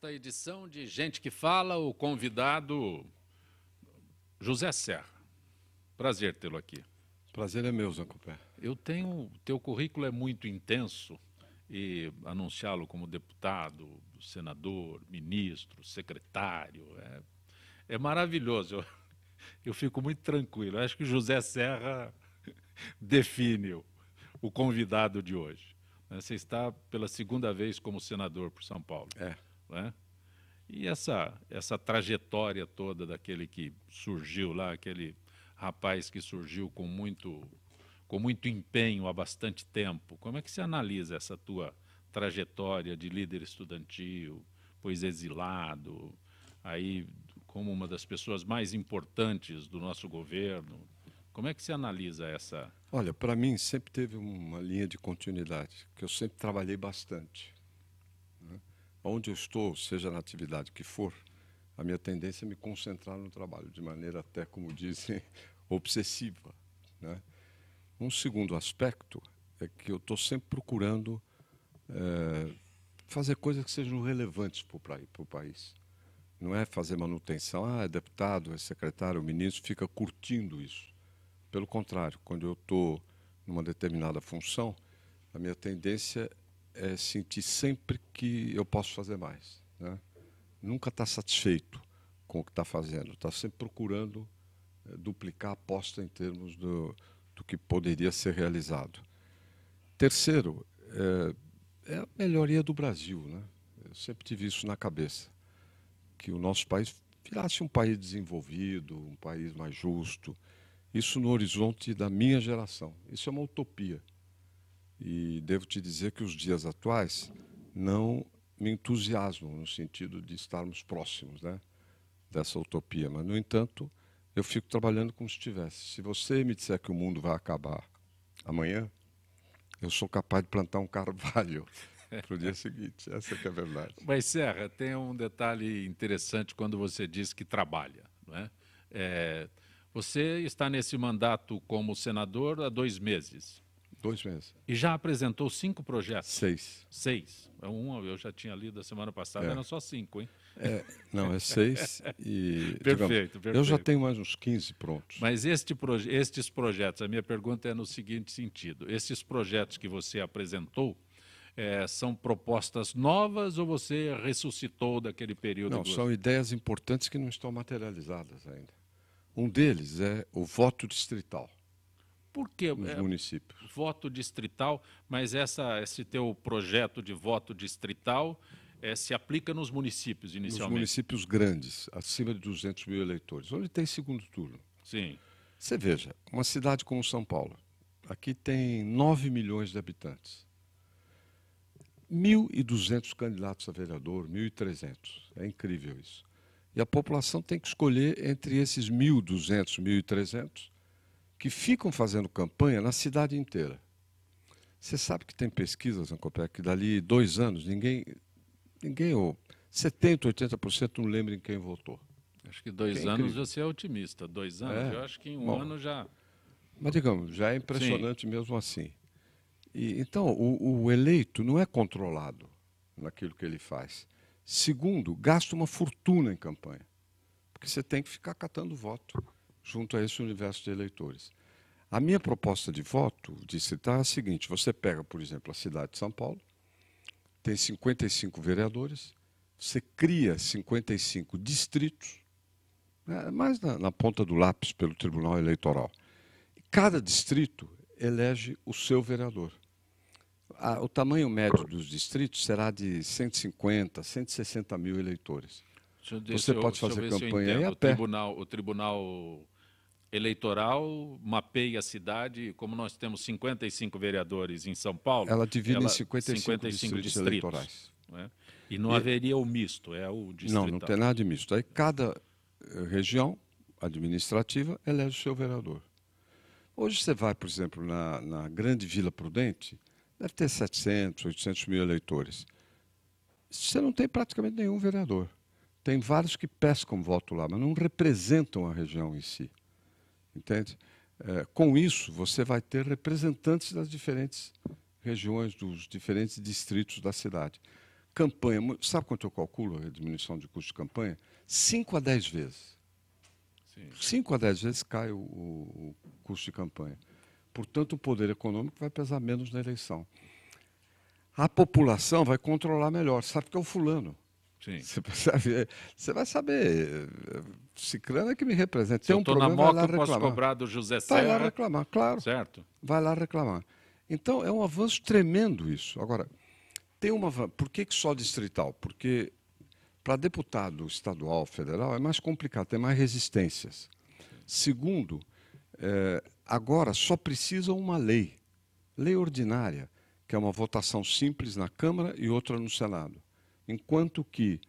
Nesta edição de Gente que Fala, o convidado José Serra. Prazer tê-lo aqui. Prazer é meu, Zancopé. Teu currículo é muito intenso e anunciá-lo como deputado, senador, ministro, secretário, é maravilhoso. Eu fico muito tranquilo. Eu acho que José Serra define o convidado de hoje. Você está pela segunda vez como senador por São Paulo. Né? E essa trajetória toda daquele que surgiu lá, aquele rapaz que surgiu com muito empenho há bastante tempo, como é que você analisa essa tua trajetória de líder estudantil, pois exilado, aí como uma das pessoas mais importantes do nosso governo? Como é que você analisa essa... Olha, para mim sempre teve uma linha de continuidade, que eu sempre trabalhei bastante. Né? Onde eu estou, seja na atividade que for, a minha tendência é me concentrar no trabalho, de maneira até, como dizem, obsessiva. Né? Um segundo aspecto é que eu estou sempre procurando fazer coisas que sejam relevantes para o país. Não é fazer manutenção, é deputado, é secretário, é ministro, fica curtindo isso. Pelo contrário, quando eu estou numa determinada função, a minha tendência é sentir sempre que eu posso fazer mais. Né? Nunca está satisfeito com o que está fazendo, está sempre procurando duplicar a aposta em termos do que poderia ser realizado. Terceiro, é a melhoria do Brasil. Né? Eu sempre tive isso na cabeça, que o nosso país virasse um país desenvolvido, um país mais justo. Isso no horizonte da minha geração. Isso é uma utopia. E devo te dizer que os dias atuais não me entusiasmam no sentido de estarmos próximos, né, dessa utopia. Mas, no entanto, eu fico trabalhando como se estivesse. Se você me disser que o mundo vai acabar amanhã, eu sou capaz de plantar um carvalho para o dia seguinte. Essa que é a verdade. Mas, Serra, tem um detalhe interessante quando você diz que trabalha. Não é? Você está nesse mandato como senador há 2 meses. 2 meses. E já apresentou 5 projetos? 6. 6. Eu já tinha lido a semana passada, eram só 5, hein? Não, é 6 e... Perfeito. Eu já tenho mais uns 15 prontos. Mas estes projetos, a minha pergunta é no seguinte sentido. Esses projetos que você apresentou, são propostas novas ou você ressuscitou daquele período? Não, são ideias importantes que não estão materializadas ainda. Um deles é o voto distrital. Por que nos municípios? Voto distrital, mas esse teu projeto de voto distrital se aplica nos municípios inicialmente? Nos municípios grandes, acima de 200 mil eleitores, onde tem segundo turno. Sim. Você veja, uma cidade como São Paulo, aqui tem 9 milhões de habitantes. 1.200 candidatos a vereador, 1.300. É incrível isso. E a população tem que escolher entre esses 1.200, 1.300 que ficam fazendo campanha na cidade inteira. Você sabe que tem pesquisas, Zancopé, que dali 2 anos, ninguém ou 70%, 80% não lembra em quem votou. Acho que 2 anos você é otimista. 2 anos, eu acho que em 1 ano já... Mas, digamos, já é impressionante. Sim. Mesmo assim. Então, o eleito não é controlado naquilo que ele faz. Segundo, gasta uma fortuna em campanha, porque você tem que ficar catando voto junto a esse universo de eleitores. A minha proposta de voto distrital é a seguinte: você pega, por exemplo, a cidade de São Paulo, tem 55 vereadores, você cria 55 distritos, mais na ponta do lápis pelo Tribunal Eleitoral. E cada distrito elege o seu vereador. O tamanho médio dos distritos será de 150, 160 mil eleitores. Você pode fazer campanha aí a pé. O Tribunal Eleitoral mapeia a cidade, como nós temos 55 vereadores emÃo Paulo... Ela divide em 55 distritos eleitorais. Né? E não haveria o misto, é o distrital. Não tem nada de misto. Aí cada região administrativa elege o seu vereador. Hoje você vai, por exemplo, na grande Vila Prudente, deve ter 700, 800 mil eleitores. Você não tem praticamente nenhum vereador. Tem vários que pescam voto lá, mas não representam a região em si. Entende? Com isso, você vai ter representantes das diferentes regiões, dos diferentes distritos da cidade. campanha, sabe quanto eu calculo a diminuição de custo de campanha? 5 a 10 vezes. Sim. 5 a 10 vezes cai o custo de campanha. Portanto, o poder econômico vai pesar menos na eleição. A população vai controlar melhor, sabe que é o fulano. Sim. Você percebe? Você vai saber, Cicrano é que me representa. Se Tem eu um estou na problema, vai lá Moca, eu posso reclamar. cobrar do José Vai lá Serra, reclamar, claro. certo? Vai lá reclamar. Então, é um avanço tremendo isso. Agora, por que só distrital? Porque para deputado estadual, federal, é mais complicado, tem mais resistências. Segundo, agora só precisa uma lei ordinária, que é uma votação simples na Câmara e outra no Senado. Enquanto que,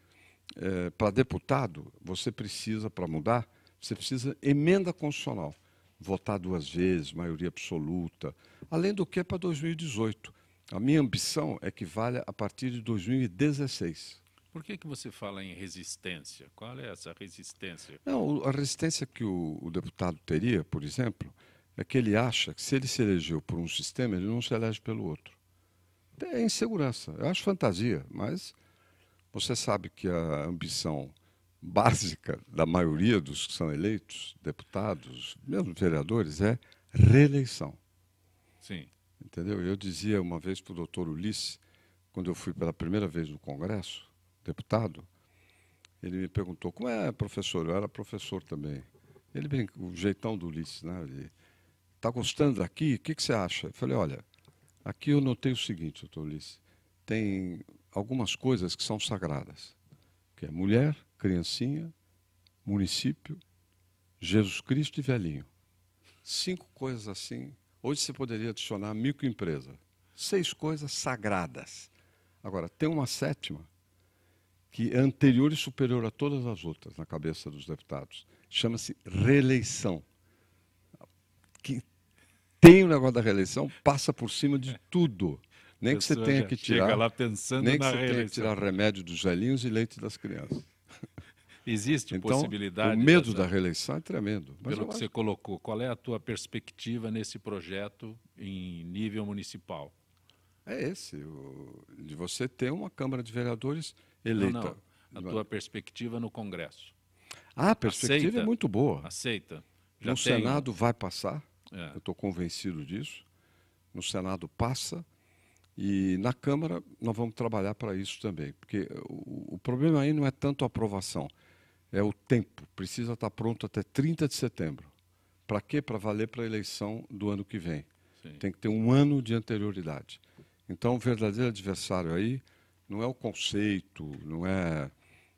para deputado, você precisa, para mudar, você precisa emenda constitucional. Votar 2 vezes, maioria absoluta. Além do que, para 2018. A minha ambição é que valha a partir de 2016. Por que você fala em resistência? Qual é essa resistência? Não, a resistência que o deputado teria, por exemplo, é que ele acha que se ele se elegeu por um sistema, ele não se elege pelo outro. É insegurança. Eu acho fantasia, mas você sabe que a ambição básica da maioria dos que são eleitos, deputados, mesmo vereadores, é reeleição. Sim. Entendeu? Eu dizia uma vez para o doutor Ulisses, quando eu fui pela primeira vez no Congresso, deputado, ele me perguntou, como é, professor? Eu era professor também. Ele o jeitão do Ulisses, né? Ele, está gostando daqui? O que você acha? Eu falei, olha, aqui eu notei o seguinte, doutor Ulisses, tem algumas coisas que são sagradas, que é mulher, criancinha, município, Jesus Cristo e velhinho. 5 coisas assim. Hoje você poderia adicionar microempresa. 6 coisas sagradas. Agora, tem uma 7ª, que é anterior e superior a todas as outras na cabeça dos deputados. Chama-se reeleição. Que tem o negócio da reeleição, passa por cima de tudo. Nem que você tenha que tirar. Chega lá pensando nem que na você tenha que reeleição. tirar remédio dos velhinhos e leite das crianças. Existe Então, possibilidade. o medo da reeleição é tremendo. Mas pelo que você colocou, qual é a tua perspectiva nesse projeto em nível municipal? É esse, de você ter uma Câmara de Vereadores eleita. Não. A tua perspectiva no Congresso. A perspectiva Aceita? é muito boa. Aceita. Já No Senado vai passar, É. eu estou convencido disso. No Senado passa e na Câmara nós vamos trabalhar para isso também. Porque o problema aí não é tanto a aprovação, é o tempo. Precisa estar pronto até 30 de setembro. Para quê? Para valer para a eleição do ano que vem. Sim. Tem que ter um ano de anterioridade. Então, o verdadeiro adversário aí não é o conceito, não é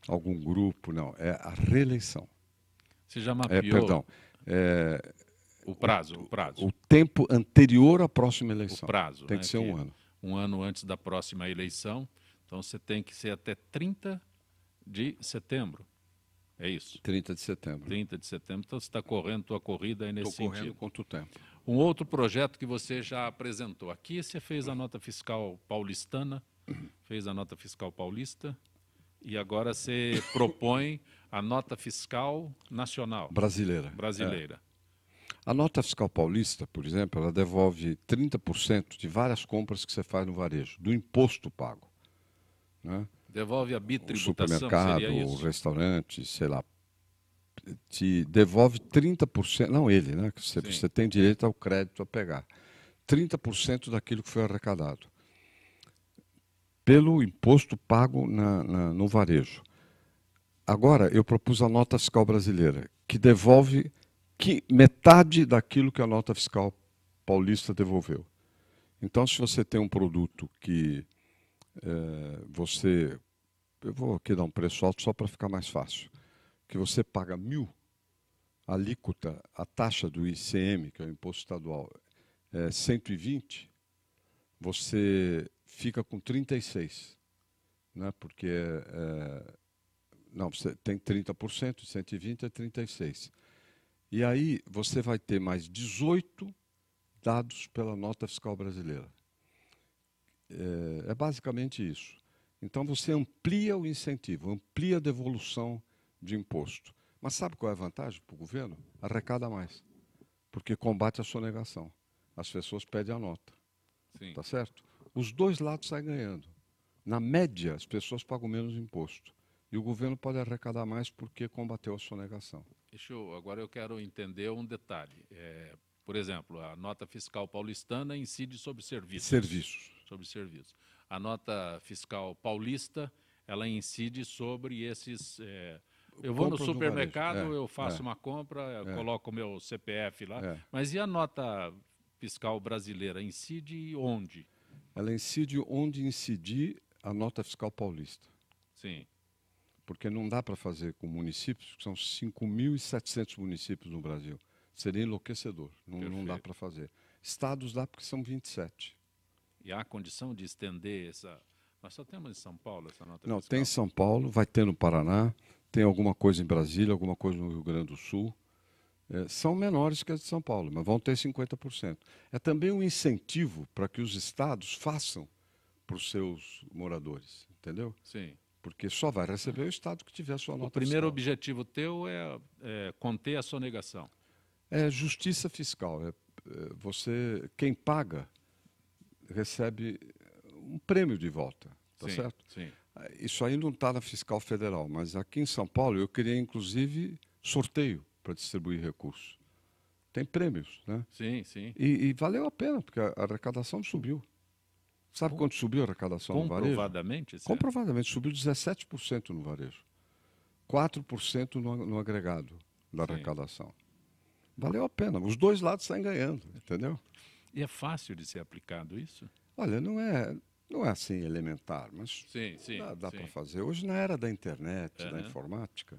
algum grupo, não. É a reeleição. Você já mapeou o prazo? O tempo anterior à próxima eleição. O prazo. Tem que ser um ano. Um ano antes da próxima eleição. Então, você tem que ser até 30 de setembro. É isso? 30 de setembro. 30 de setembro. Então, você está correndo tua corrida aí nesse sentido. Estou correndo quanto tempo. Um outro projeto que você já apresentou. Aqui você fez a nota fiscal paulistana, fez a nota fiscal paulista, e agora você propõe a nota fiscal nacional. Brasileira. Brasileira. A nota fiscal paulista, por exemplo, ela devolve 30% de várias compras que você faz no varejo, do imposto pago. Né? Devolve a O bitributação, supermercado, seria o isso? restaurante, sei lá, te devolve 30%, não ele, né? Que você tem direito ao crédito a pegar. 30% daquilo que foi arrecadado pelo imposto pago no varejo. Agora, eu propus a nota fiscal brasileira, que devolve metade daquilo que a nota fiscal paulista devolveu. Então, se você tem um produto que eu vou aqui dar um preço alto só para ficar mais fácil, que você paga 1.000, a alíquota, a taxa do ICM, que é o imposto estadual, é 120, você fica com 36, né? Porque não, você tem 30%, 120 é 36. E aí você vai ter mais 18 dados pela nota fiscal brasileira. É basicamente isso. Então você amplia o incentivo, amplia a devolução de imposto. Mas sabe qual é a vantagem para o governo? Arrecada mais, porque combate a sonegação. As pessoas pedem a nota. Sim. Tá certo? Os dois lados saem ganhando. Na média, as pessoas pagam menos imposto. E o governo pode arrecadar mais porque combateu a sonegação. Agora eu quero entender um detalhe. Por exemplo, a nota fiscal paulistana incide sobre serviços. Serviços. Sobre serviços. A nota fiscal paulista, ela incide sobre esses... eu vou no Compras no supermercado, varejo. eu faço uma compra, eu coloco o meu CPF lá. Mas e a nota fiscal brasileira? Incide onde? Ela incide onde incidir a nota fiscal paulista. Sim. Porque não dá para fazer com municípios, que são 5.700 municípios no Brasil. Seria enlouquecedor, não dá para fazer. Estados dá porque são 27. E há condição de estender essa... Nós só temos em São Paulo essa nota Não, fiscal? tem em São Paulo, vai ter no Paraná, tem alguma coisa em Brasília, alguma coisa no Rio Grande do Sul. São menores que as de São Paulo, mas vão ter 50%. É também um incentivo para que os estados façam para os seus moradores, entendeu? Sim. Porque só vai receber o estado que tiver a sua nota fiscal. O primeiro fiscal. objetivo teu é conter a sonegação. É justiça fiscal. Quem paga recebe um prêmio de volta, tá certo? Sim. Isso aí não está na fiscal federal, mas aqui em São Paulo eu queria inclusive sorteio para distribuir recursos. Tem prêmios, né? Sim. E valeu a pena, porque a arrecadação subiu. Sabe quanto subiu a arrecadação no varejo? Comprovadamente? Comprovadamente, subiu 17% no varejo. 4% no agregado da arrecadação. Valeu a pena. Os dois lados saem ganhando, entendeu? E é fácil de ser aplicado isso? Olha, não é assim elementar, mas dá para fazer. Hoje, na era da internet, da informática,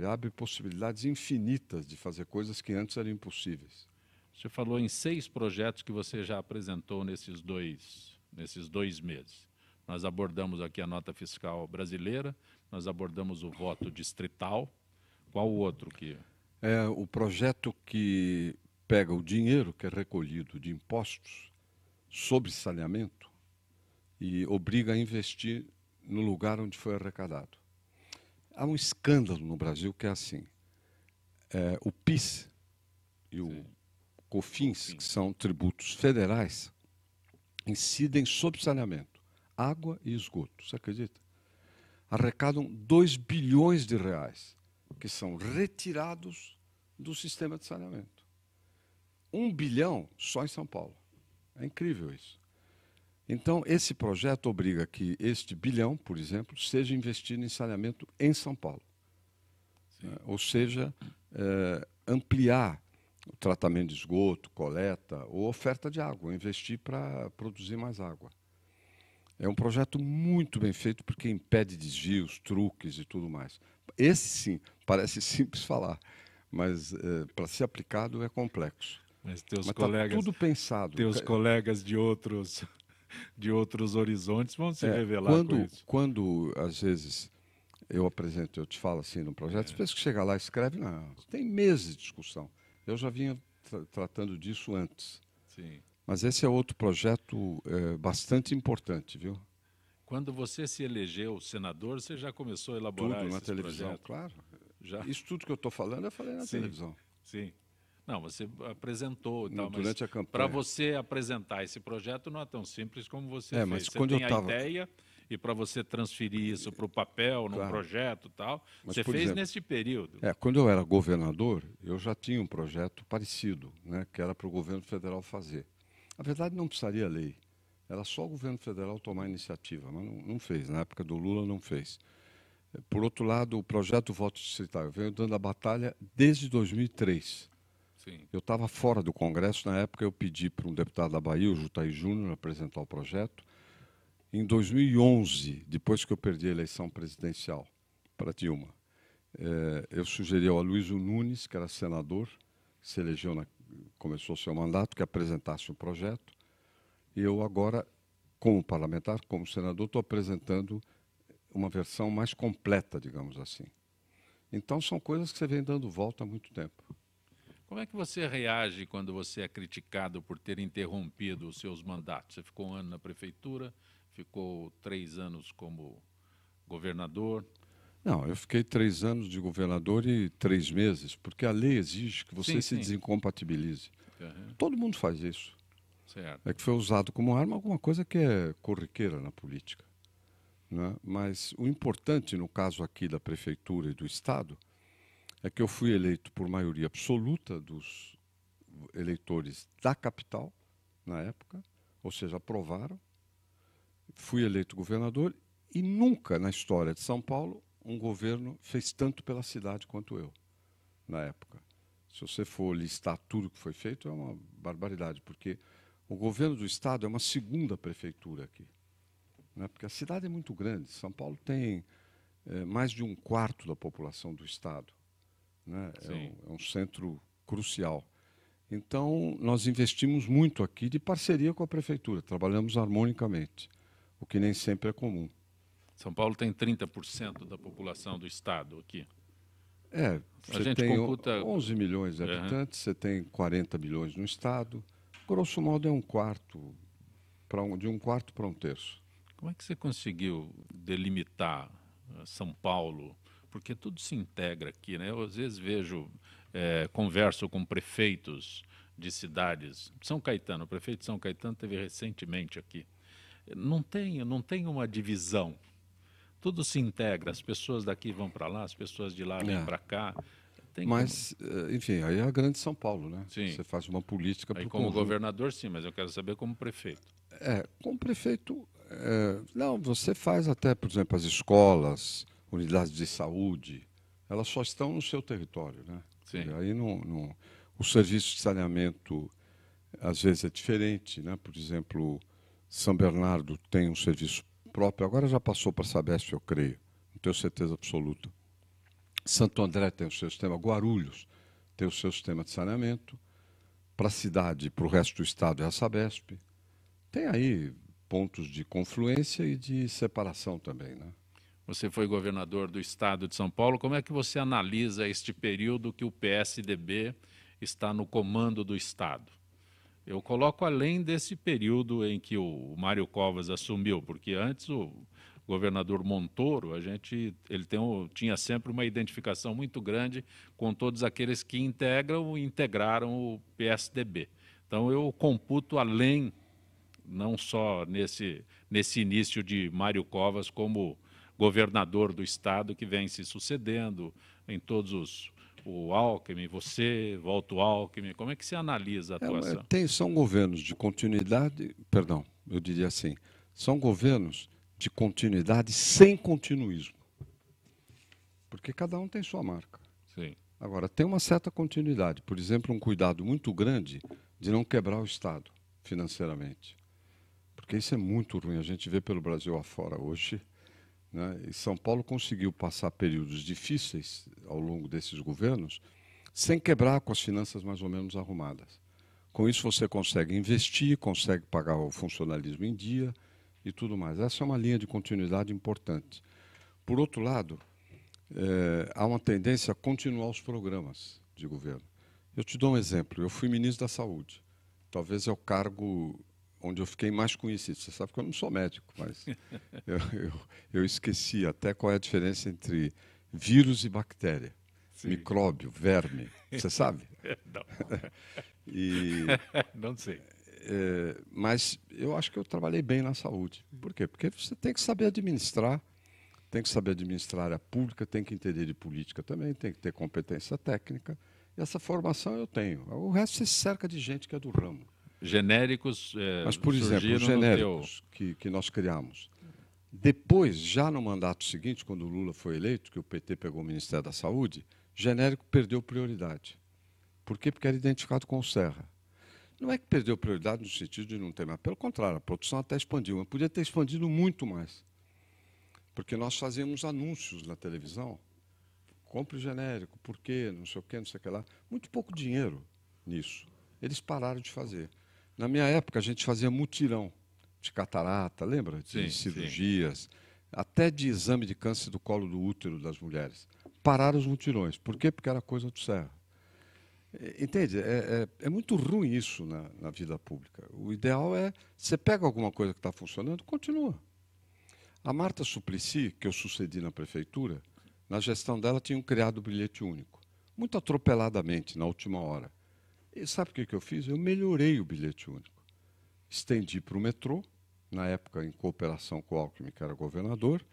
abre possibilidades infinitas de fazer coisas que antes eram impossíveis. Você falou em 6 projetos que você já apresentou nesses dois meses. Nós abordamos aqui a nota fiscal brasileira, nós abordamos o voto distrital. Qual o outro que... É o projeto que pega o dinheiro que é recolhido de impostos sobre saneamento e obriga a investir no lugar onde foi arrecadado. Há um escândalo no Brasil que é assim. O PIS e o COFINS, que são tributos federais, incidem sobre saneamento, água e esgoto. Você acredita? Arrecadam 2 bilhões de reais, que são retirados do sistema de saneamento. 1 bilhão só em São Paulo. É incrível isso. Então, esse projeto obriga que este bilhão, por exemplo, seja investido em saneamento em São Paulo. Ou seja, ampliar o tratamento de esgoto, coleta ou oferta de água, investir para produzir mais água. É um projeto muito bem feito porque impede desvios, truques e tudo mais. Esse sim, parece simples falar, mas para ser aplicado é complexo. Mas colegas, tudo pensado. Teus colegas de outros horizontes vão se revelar com isso. Quando, às vezes, eu te falo assim no projeto, as pessoas que chegam lá e escrevem, não, tem meses de discussão. Eu já vinha tratando disso antes. Sim. Mas esse é outro projeto bastante importante, viu? Quando você se elegeu senador, você já começou a elaborar tudo na esses televisão, projetos? claro. Já? Isso tudo que eu estou falando, eu falei na televisão. Sim. Não, você apresentou e tal, durante a campanha. Para você apresentar esse projeto não é tão simples como você fez. Mas você quando tem eu a ideia e para você transferir isso para o papel, num projeto e tal, mas, você fez nesse período. Quando eu era governador, eu já tinha um projeto parecido, né, que era para o governo federal fazer. Na verdade, não precisaria lei. Era só o governo federal tomar iniciativa, mas não fez. Na época do Lula, não fez. Por outro lado, o projeto do voto distrital, eu venho dando a batalha desde 2003. Sim. Eu estava fora do Congresso, na época eu pedi para um deputado da Bahia, o Jutaí Júnior, apresentar o projeto. Em 2011, depois que eu perdi a eleição presidencial para Dilma, eu sugeri ao Aloysio Nunes, que era senador, que se elegeu, começou seu mandato, que apresentasse o projeto. E eu agora, como parlamentar, como senador, estou apresentando uma versão mais completa, digamos assim. Então, são coisas que você vem dando volta há muito tempo. Como é que você reage quando você é criticado por ter interrompido os seus mandatos? Você ficou 1 ano na prefeitura, ficou 3 anos como governador. Não, eu fiquei 3 anos de governador e 3 meses, porque a lei exige que você se desincompatibilize. Todo mundo faz isso. Certo. É que foi usado como arma alguma coisa que é corriqueira na política, né? Mas o importante, no caso aqui da Prefeitura e do Estado, é que eu fui eleito por maioria absoluta dos eleitores da capital, na época, ou seja, aprovaram, fui eleito governador e nunca na história de São Paulo um governo fez tanto pela cidade quanto eu, na época. Se você for listar tudo que foi feito, é uma barbaridade, porque o governo do Estado é uma segunda prefeitura aqui, né? Porque a cidade é muito grande. São Paulo tem mais de um quarto da população do Estado, né? É um centro crucial. Então, nós investimos muito aqui de parceria com a prefeitura, trabalhamos harmonicamente, o que nem sempre é comum. São Paulo tem 30% da população do estado aqui. A Você gente tem computa 11 milhões de habitantes, você tem 40 milhões no estado, grosso modo é um quarto, de um quarto para um terço. Como é que você conseguiu delimitar São Paulo? Porque tudo se integra aqui, né? Eu às vezes vejo, converso com prefeitos de cidades. São Caetano, o prefeito de São Caetano esteve recentemente aqui. Não tem uma divisão. Tudo se integra. As pessoas daqui vão para lá, as pessoas de lá vêm para cá. Mas, enfim, aí é a grande São Paulo, né? Sim. Você faz uma política para o como conjunto. governador, sim, mas eu quero saber como prefeito. Como prefeito, não, você faz até, por exemplo, as escolas, unidades de saúde, elas só estão no seu território, né? Sim. E aí o serviço de saneamento, às vezes, é diferente, né? Por exemplo, São Bernardo tem um serviço próprio, agora já passou para a Sabesp, eu creio, não tenho certeza absoluta. Santo André tem o seu sistema, Guarulhos tem o seu sistema de saneamento, para a cidade e para o resto do estado é a Sabesp. Tem aí pontos de confluência e de separação também, né? Você foi governador do estado de São Paulo, como é que você analisa este período que o PSDB está no comando do estado? Eu coloco além desse período em que o Mário Covas assumiu, porque antes o governador Montoro, ele tinha sempre uma identificação muito grande com todos aqueles que integraram o PSDB. Então eu computo além, não só nesse início de Mário Covas como governador do estado que vem se sucedendo em todos o Alckmin, você, volta o Alckmin, como é que você analisa a atuação? São governos de continuidade, perdão, eu diria assim, são governos de continuidade sem continuismo, porque cada um tem sua marca. Sim. Agora, tem uma certa continuidade, por exemplo, um cuidado muito grande de não quebrar o Estado financeiramente, porque isso é muito ruim, a gente vê pelo Brasil afora hoje, né? E São Paulo conseguiu passar períodos difíceis ao longo desses governos sem quebrar, com as finanças mais ou menos arrumadas. Com isso você consegue investir, consegue pagar o funcionalismo em dia e tudo mais. Essa é uma linha de continuidade importante. Por outro lado, há uma tendência a continuar os programas de governo. Eu te dou um exemplo. Eu fui ministro da Saúde. Talvez é o cargo onde eu fiquei mais conhecido. Você sabe que eu não sou médico, mas eu esqueci até qual é a diferença entre vírus e bactéria. Sim. Micróbio, verme. Você sabe? Não. Não sei. Mas eu acho que eu trabalhei bem na saúde. Por quê? Porque você tem que saber administrar, tem que saber administrar a área pública, tem que entender de política também, tem que ter competência técnica. E essa formação eu tenho. O resto você se cerca de gente que é do ramo. Genéricos mas, por exemplo, os genéricos que nós criamos. Depois, já no mandato seguinte, quando o Lula foi eleito, que o PT pegou o Ministério da Saúde, genérico perdeu prioridade. Por quê? Porque era identificado com o Serra. Não é que perdeu prioridade no sentido de não ter mais. Pelo contrário, a produção até expandiu. Mas podia ter expandido muito mais. Porque nós fazíamos anúncios na televisão. Compre o genérico, por quê? Não sei o quê, não sei o que lá. Muito pouco dinheiro nisso. Eles pararam de fazer. Na minha época, a gente fazia mutirão de catarata, lembra? De cirurgias, até de exame de câncer do colo do útero das mulheres. Pararam os mutirões. Por quê? Porque era coisa do Serra. Entende? É muito ruim isso na vida pública. O ideal é, você pega alguma coisa que está funcionando, continua. A Marta Suplicy, que eu sucedi na prefeitura, na gestão dela tinham criado o bilhete único. Muito atropeladamente, na última hora. E sabe o que eu fiz? Eu melhorei o bilhete único. estendi para o metrô, na época em cooperação com o Alckmin, que era governador,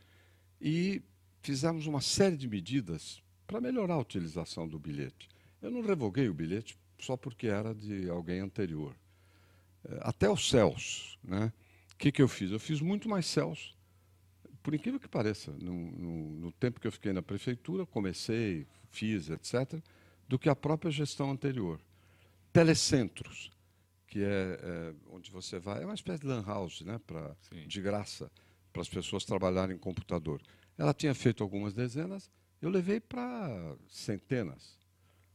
e fizemos uma série de medidas para melhorar a utilização do bilhete. Eu não revoguei o bilhete só porque era de alguém anterior. Até os céus, né? O que eu fiz? Eu fiz muito mais céus, por incrível que pareça, no tempo que eu fiquei na prefeitura, comecei, fiz, etc., do que a própria gestão anterior. Telecentros, que é onde você vai, é uma espécie de lan house, né, de graça, para as pessoas trabalharem em computador. Ela tinha feito algumas dezenas, eu levei para centenas.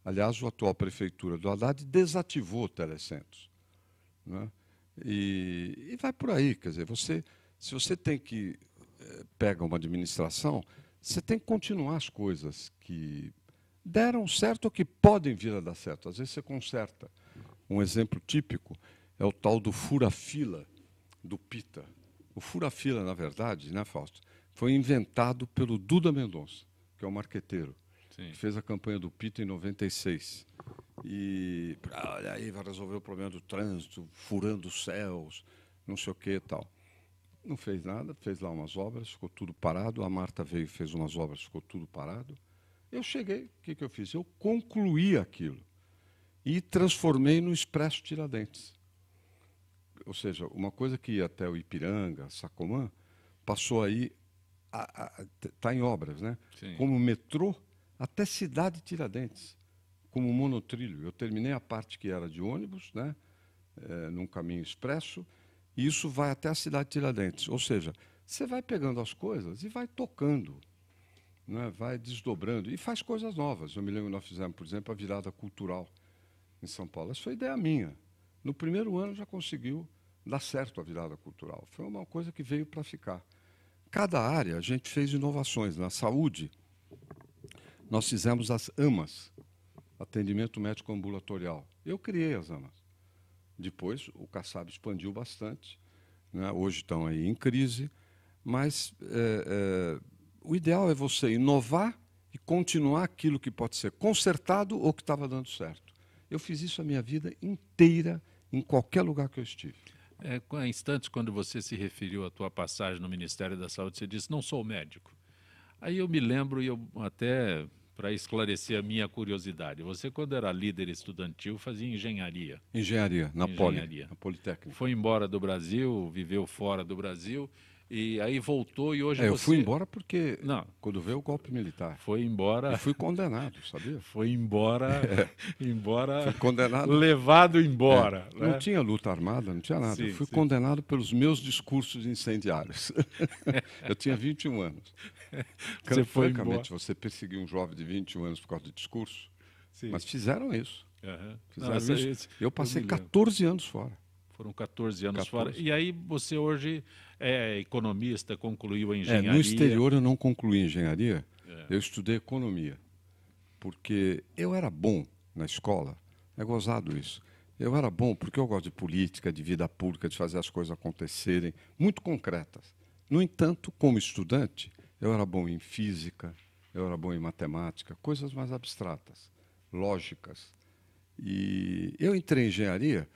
Aliás, a atual prefeitura do Haddad desativou telecentros, né? E vai por aí, quer dizer, se você tem que pega uma administração, você tem que continuar as coisas que deram certo ou que podem vir a dar certo. Às vezes você conserta. Um exemplo típico é o tal do fura-fila do Pita. O fura-fila, na verdade, né, Fausto, foi inventado pelo Duda Mendonça, que é um marqueteiro, que fez a campanha do Pita em 96. E, olha aí, vai resolver o problema do trânsito, furando os céus, não sei o que e tal. Não fez nada, fez lá umas obras, ficou tudo parado. A Marta veio e fez umas obras, ficou tudo parado. Eu cheguei, o que eu fiz? Eu concluí aquilo e transformei no Expresso Tiradentes. Ou seja, uma coisa que ia até o Ipiranga, Sacomã, passou aí, está em obras, né? Sim. Como metrô até Cidade Tiradentes, como monotrilho. Eu terminei a parte que era de ônibus, né? Num caminho expresso, e isso vai até a Cidade Tiradentes. Ou seja, você vai pegando as coisas e vai tocando, né? Vai desdobrando e faz coisas novas. Eu me lembro que nós fizemos, por exemplo, a virada cultural em São Paulo. Essa foi ideia minha. No primeiro ano já conseguiu dar certo a virada cultural. Foi uma coisa que veio para ficar. Cada área a gente fez inovações. Na saúde, nós fizemos as AMAs, atendimento médico ambulatorial. Eu criei as AMAs. Depois o Kassab expandiu bastante, né? Hoje estão aí em crise, mas o ideal é você inovar e continuar aquilo que pode ser consertado ou que estava dando certo. Eu fiz isso a minha vida inteira, em qualquer lugar que eu estive. Há instantes, quando você se referiu à tua passagem no Ministério da Saúde, você disse, não sou médico. Aí eu me lembro, e eu até para esclarecer a minha curiosidade, você, quando era líder estudantil, fazia engenharia. Engenharia, na Politécnica. Foi embora do Brasil, viveu fora do Brasil, e aí voltou e hoje você... Eu fui embora porque, quando veio o golpe militar. Foi embora... E fui condenado, sabia? Foi embora... Fui condenado. Levado embora. Né? Não tinha luta armada, não tinha nada. Eu fui condenado pelos meus discursos incendiários. Eu tinha 21 anos. Você foi francamente, você perseguiu um jovem de 21 anos por causa de discurso, sim. Mas fizeram isso. Uhum. Fizeram isso. Eu passei 14 anos fora. Foram 14 anos fora. E aí você hoje é economista, concluiu a engenharia. No exterior eu não concluí engenharia, eu estudei economia. Porque eu era bom na escola, é gozado isso. Eu era bom porque eu gosto de política, de vida pública, de fazer as coisas acontecerem, muito concretas. No entanto, como estudante, eu era bom em física, eu era bom em matemática, coisas mais abstratas, lógicas. E eu entrei em engenharia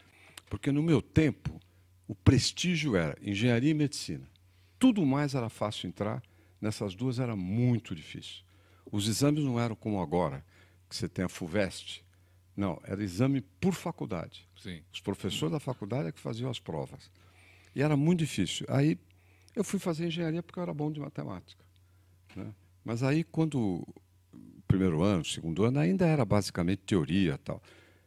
porque, no meu tempo, o prestígio era engenharia e medicina. Tudo mais era fácil entrar, nessas duas era muito difícil. Os exames não eram como agora, que você tem a FUVEST. Não, era exame por faculdade. Sim. Os professores da faculdade é que faziam as provas. E era muito difícil. Aí eu fui fazer engenharia porque eu era bom de matemática, né? Mas aí, quando primeiro ano, segundo ano, ainda era basicamente teoria e tal.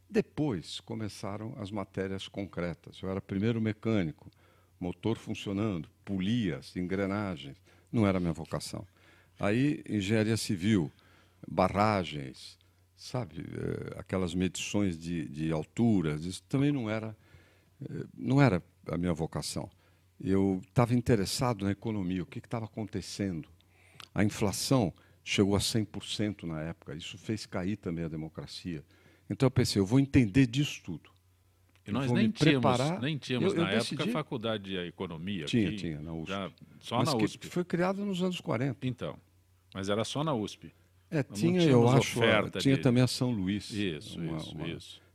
Depois começaram as matérias concretas. Eu era primeiro mecânico, motor funcionando, polias, engrenagens. Não era a minha vocação. Aí, engenharia civil, barragens, sabe, aquelas medições de alturas, isso também não era a minha vocação. Eu estava interessado na economia, o que estava acontecendo. A inflação chegou a 100% na época, isso fez cair também a democracia. Então eu pensei, eu vou entender disso tudo. E nós nem tínhamos na época faculdade de economia. Tinha, na USP. Só na USP. Foi criada nos anos 40. Então, mas era só na USP. Tinha, eu acho, tinha também a São Luís. Isso.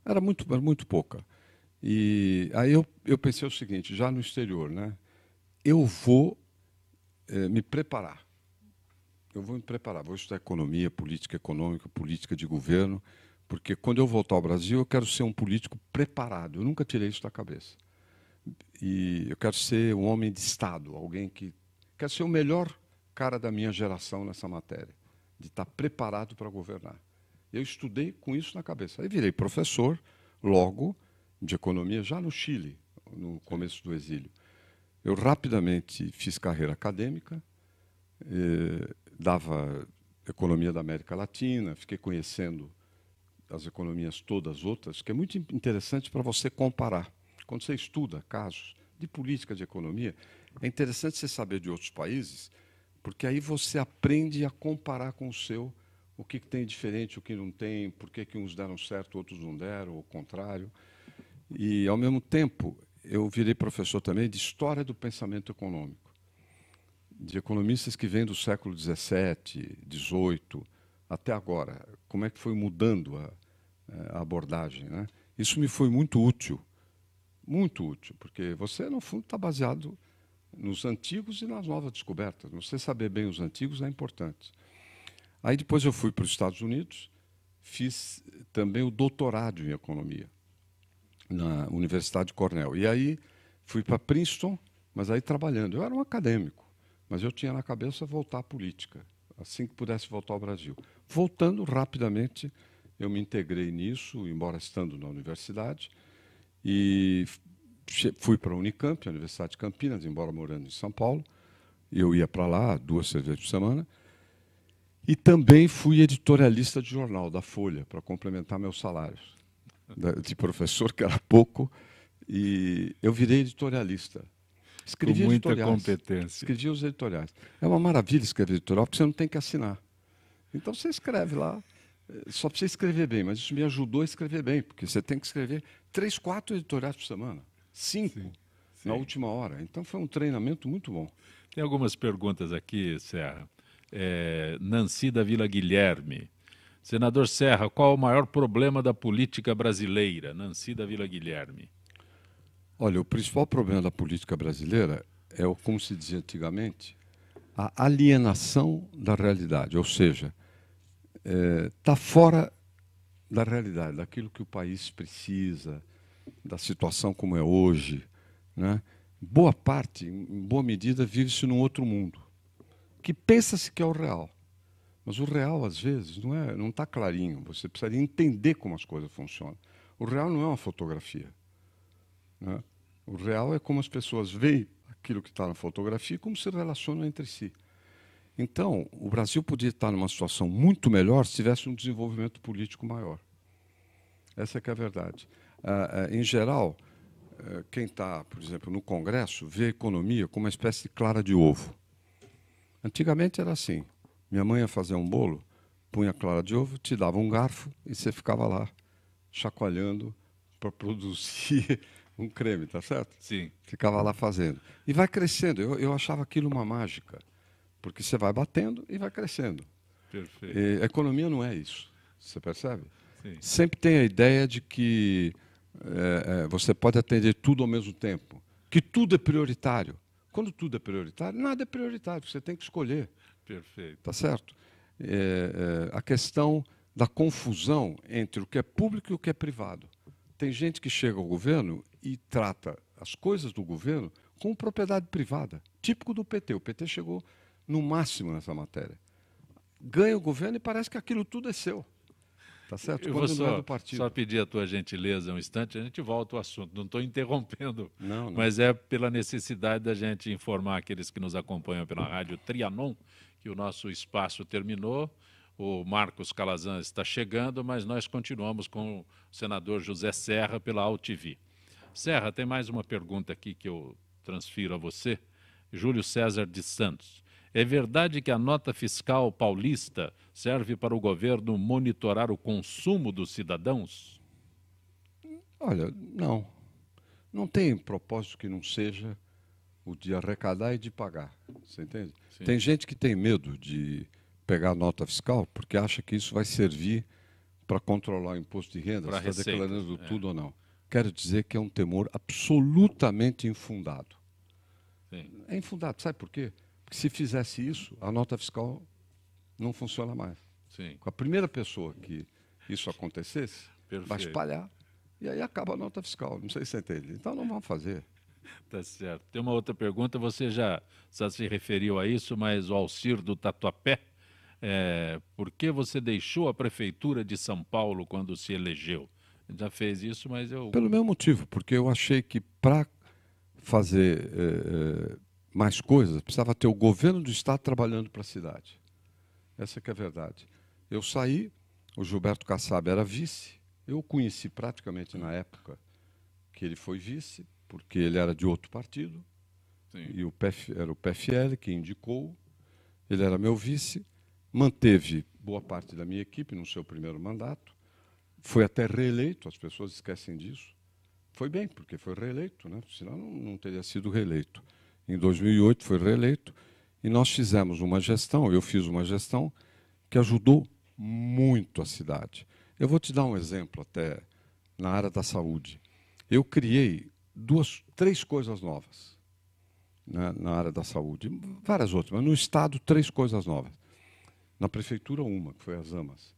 Era muito pouca. E aí eu pensei o seguinte, já no exterior, né? Eu vou me preparar. Eu vou me preparar, vou estudar economia, política econômica, política de governo, porque quando eu voltar ao Brasil eu quero ser um político preparado. Eu nunca tirei isso da cabeça. E eu quero ser um homem de Estado, alguém que quer ser o melhor cara da minha geração nessa matéria, de estar preparado para governar. Eu estudei com isso na cabeça. Aí virei professor, logo, de economia, já no Chile, no começo do exílio. Eu rapidamente fiz carreira acadêmica, dava economia da América Latina, fiquei conhecendo as economias todas outras, que é muito interessante para você comparar. Quando você estuda casos de política, de economia, é interessante você saber de outros países, porque aí você aprende a comparar com o seu, o que tem diferente, o que não tem, por que uns deram certo, outros não deram, ou o contrário. E, ao mesmo tempo, eu virei professor também de História do Pensamento Econômico, de economistas que vêm do século XVII, XVIII, até agora. Como é que foi mudando a abordagem, né? Isso me foi muito útil, porque você, no fundo, está baseado nos antigos e nas novas descobertas. Você saber bem os antigos é importante. Aí depois eu fui para os Estados Unidos, fiz também o doutorado em economia na Universidade de Cornell. E aí fui para Princeton, mas aí trabalhando. Eu era um acadêmico, mas eu tinha na cabeça voltar à política, assim que pudesse voltar ao Brasil. Voltando rapidamente, eu me integrei nisso, embora estando na universidade, e fui para a Unicamp, a Universidade de Campinas, embora morando em São Paulo. Eu ia para lá 2 vezes por semana. E também fui editorialista de jornal, da Folha, para complementar meus salários. De professor, que era pouco, e eu virei editorialista. Escrevia com muita competência. Escrevia os editoriais. É uma maravilha escrever editorial, porque você não tem que assinar. Então você escreve lá, só para você escrever bem, mas isso me ajudou a escrever bem, porque você tem que escrever 3, 4 editoriais por semana, 5 na última hora. Então foi um treinamento muito bom. Tem algumas perguntas aqui, Serra. Nancy da Vila Guilherme. Senador Serra, qual o maior problema da política brasileira? Nancy da Vila Guilherme. Olha, o principal problema da política brasileira é, como se dizia antigamente, a alienação da realidade, ou seja, está fora da realidade, daquilo que o país precisa, da situação como é hoje, né? Boa parte, em boa medida, vive-se num outro mundo, que pensa-se que é o real. Mas o real, às vezes, não está clarinho. Você precisaria entender como as coisas funcionam. O real não é uma fotografia, né? O real é como as pessoas veem aquilo que está na fotografia e como se relacionam entre si. Então, o Brasil podia estar numa situação muito melhor se tivesse um desenvolvimento político maior. Essa é que é a verdade. Em geral, quem está, por exemplo, no Congresso, vê a economia como uma espécie de clara de ovo. Antigamente era assim. Minha mãe ia fazer um bolo, punha clara de ovo, te dava um garfo e você ficava lá chacoalhando para produzir um creme, tá certo? Sim. Ficava lá fazendo. E vai crescendo. Eu achava aquilo uma mágica, porque você vai batendo e vai crescendo. Perfeito. E a economia não é isso, você percebe? Sim. Sempre tem a ideia de que você pode atender tudo ao mesmo tempo, que tudo é prioritário. Quando tudo é prioritário, nada é prioritário, você tem que escolher. Perfeito. Tá certo? A questão da confusão entre o que é público e o que é privado. Tem gente que chega ao governo e trata as coisas do governo como propriedade privada, típico do PT. O PT chegou no máximo nessa matéria. Ganha o governo e parece que aquilo tudo é seu. Tá certo? Eu vou só pedir a tua gentileza um instante, a gente volta ao assunto. Não estou interrompendo, não. Mas é pela necessidade da gente informar aqueles que nos acompanham pela Rádio Trianon que o nosso espaço terminou. O Marcos Calazan está chegando, mas nós continuamos com o senador José Serra pela AltV. Serra, tem mais uma pergunta aqui que eu transfiro a você. Júlio César de Santos. É verdade que a nota fiscal paulista serve para o governo monitorar o consumo dos cidadãos? Olha, não. Não tem propósito que não seja o de arrecadar e de pagar. Você entende? Sim. Tem gente que tem medo de pegar a nota fiscal porque acha que isso vai servir para controlar o imposto de renda, se está declarando tudo ou não. quero dizer que é um temor absolutamente infundado. Sim. É infundado, sabe por quê? Porque se fizesse isso, a nota fiscal não funciona mais. Sim. Com a primeira pessoa que isso acontecesse, Perfeito. vai espalhar e aí acaba a nota fiscal. Não sei se você entende. Então não vão fazer. Tá certo. Tem uma outra pergunta, você já se referiu a isso, mas o Alcir do Tatuapé, por que você deixou a prefeitura de São Paulo quando se elegeu? Já fez isso, mas eu... Pelo meu motivo, porque eu achei que para fazer mais coisas, precisava ter o governo do estado trabalhando para a cidade. Essa que é a verdade. Eu saí, o Gilberto Kassab era vice, eu o conheci praticamente na época que ele foi vice, porque ele era de outro partido, Sim. e era o PFL que indicou, ele era meu vice, manteve boa parte da minha equipe no seu primeiro mandato, foi até reeleito, as pessoas esquecem disso. Foi bem, porque foi reeleito, né? Senão não teria sido reeleito. Em 2008 foi reeleito, e nós fizemos uma gestão, eu fiz uma gestão que ajudou muito a cidade. Eu vou te dar um exemplo até na área da saúde. Eu criei três coisas novas, né, na área da saúde, várias outras, mas no Estado, três coisas novas. Na Prefeitura, uma, que foi as AMAs.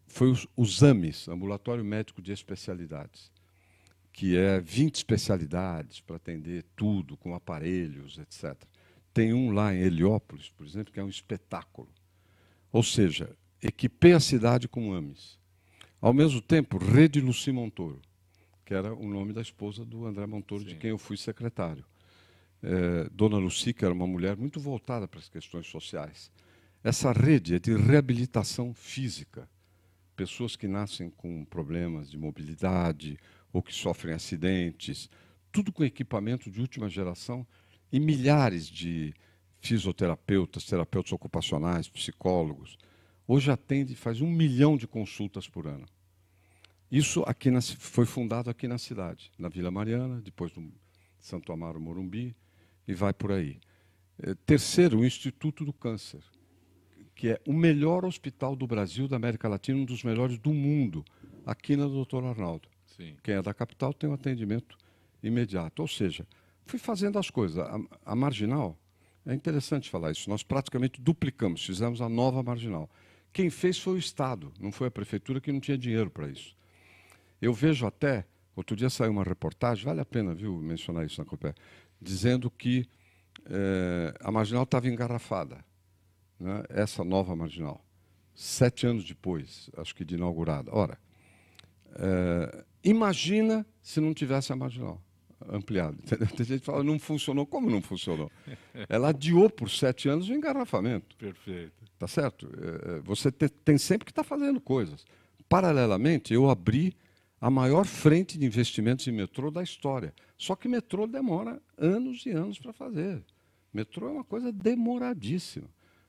Foi os AMES, Ambulatório Médico de Especialidades, que é 20 especialidades para atender tudo, com aparelhos, etc. Tem um lá em Heliópolis, por exemplo, que é um espetáculo. Ou seja, equipei a cidade com AMES. Ao mesmo tempo, Rede Luci Montoro, que era o nome da esposa do André Montoro, Sim. de quem eu fui secretário. Dona Luci, que era uma mulher muito voltada para as questões sociais. Essa rede é de reabilitação física. Pessoas que nascem com problemas de mobilidade ou que sofrem acidentes, tudo com equipamento de última geração e milhares de fisioterapeutas, terapeutas ocupacionais, psicólogos. Hoje faz 1 milhão de consultas por ano. Isso foi fundado aqui na cidade, na Vila Mariana, depois no Santo Amaro Morumbi, e vai por aí. Terceiro, o Instituto do Câncer, que é o melhor hospital do Brasil, da América Latina, um dos melhores do mundo, aqui na Dr. Arnaldo. Sim. Quem é da capital tem um atendimento imediato. Ou seja, fui fazendo as coisas. A Marginal, é interessante falar isso, nós praticamente duplicamos, fizemos a nova Marginal. Quem fez foi o Estado, não foi a Prefeitura, que não tinha dinheiro para isso. Eu vejo até, outro dia saiu uma reportagem, vale a pena, viu, mencionar isso na Copé, dizendo que a Marginal estava engarrafada, né, essa nova Marginal, 7 anos depois, acho que de inaugurada. Ora, imagina se não tivesse a Marginal ampliada. Tem gente que fala, não funcionou. Como não funcionou? Ela adiou por 7 anos o engarrafamento. Perfeito. Tá certo? Você tem sempre que estar fazendo coisas. Paralelamente, eu abri a maior frente de investimentos em metrô da história. Só que metrô demora anos e anos para fazer. Metrô é uma coisa demoradíssima.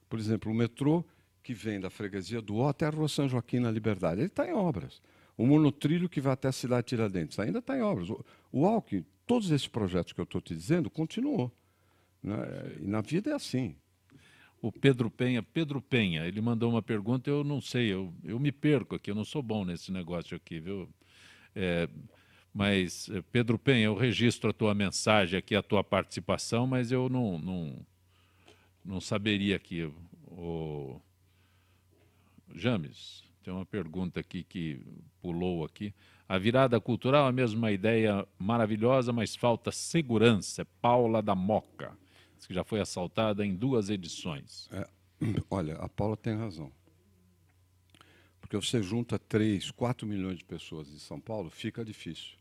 Por exemplo, o metrô que vem da freguesia do Ó até a Rua São Joaquim, na Liberdade, ele está em obras. O monotrilho que vai até a cidade de Tiradentes ainda está em obras. O Alckmin, todos esses projetos que eu estou te dizendo, continuou. Né? E na vida é assim. O Pedro Penha, ele mandou uma pergunta, eu não sei, eu me perco aqui, eu não sou bom nesse negócio aqui, viu? Mas, Pedro Penha, eu registro a tua mensagem aqui, a tua participação, mas eu não saberia aqui. James, tem uma pergunta aqui que pulou aqui. A virada cultural é a mesma ideia maravilhosa, mas falta segurança. Paula da Moca, que já foi assaltada em 2 edições. Olha, a Paula tem razão. Porque você junta 3, 4 milhões de pessoas em São Paulo, fica difícil.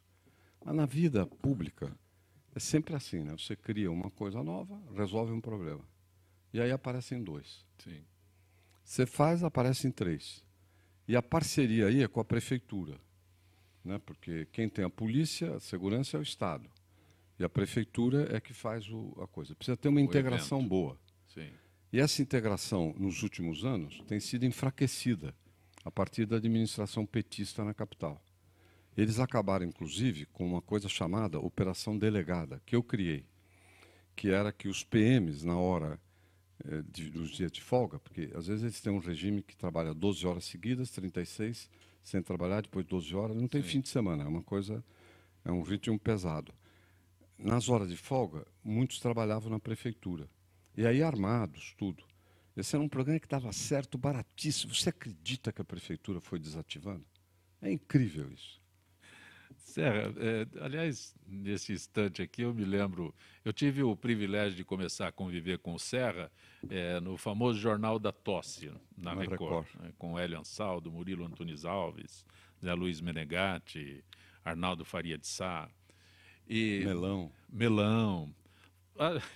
Mas na vida pública é sempre assim, né? Você cria uma coisa nova, resolve um problema. E aí aparecem 2. Sim. Você faz, aparecem 3. E a parceria aí é com a prefeitura, né? Porque quem tem a polícia, a segurança é o Estado. E a prefeitura é que faz a coisa. Precisa ter uma integração boa. Sim. E essa integração, nos últimos anos, tem sido enfraquecida a partir da administração petista na capital. Eles acabaram, inclusive, com uma coisa chamada Operação Delegada, que eu criei, que era que os PMs, na hora dos dias de folga, porque às vezes eles têm um regime que trabalha 12 horas seguidas, 36, sem trabalhar, depois de 12 horas, não tem fim de semana, é uma coisa, é um ritmo pesado. Nas horas de folga, muitos trabalhavam na prefeitura, e aí armados, tudo. Esse era um programa que dava certo, baratíssimo. Você acredita que a prefeitura foi desativando? É incrível isso. Serra, aliás, nesse instante aqui eu me lembro, eu tive o privilégio de começar a conviver com o Serra no famoso Jornal da Tosse, na Record. Com Hélio Ansaldo, Murilo Antunes Alves, Zé Luiz Menegatti, Arnaldo Faria de Sá. E Melão.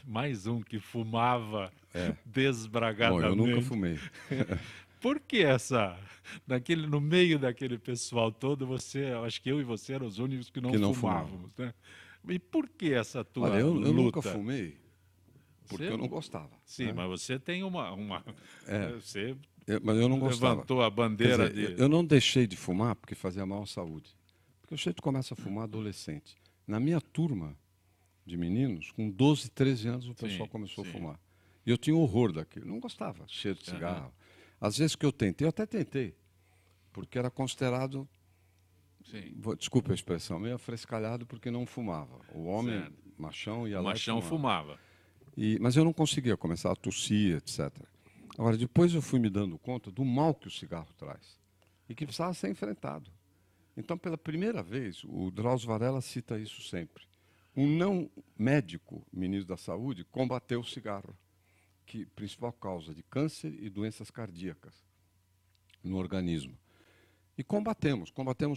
Mais um que fumava desbragadamente. Bom, eu nunca fumei. Por que no meio daquele pessoal todo, acho que eu e você eram os únicos que não fumávamos, né? E por que essa tua luta? Eu nunca fumei, porque eu não gostava. Sim, né? Mas você tem mas eu não gostava. Levantou a bandeira Eu não deixei de fumar porque fazia mal à saúde. Porque o sujeito começa a fumar adolescente. Na minha turma de meninos, com 12, 13 anos, o pessoal começou a fumar. E eu tinha horror daquilo. Não gostava, cheiro de cigarro. Às vezes que eu até tentei, porque era considerado, desculpa a expressão, meio afrescalhado porque não fumava. O homem, machão, ia lá e machão fumava. Mas eu não conseguia, começar a tossir, etc. Agora, depois eu fui me dando conta do mal que o cigarro traz e que precisava ser enfrentado. Então, pela primeira vez, o Drauzio Varela cita isso sempre. Um não médico, ministro da Saúde, combateu o cigarro, que principal causa de câncer e doenças cardíacas no organismo. E combatemos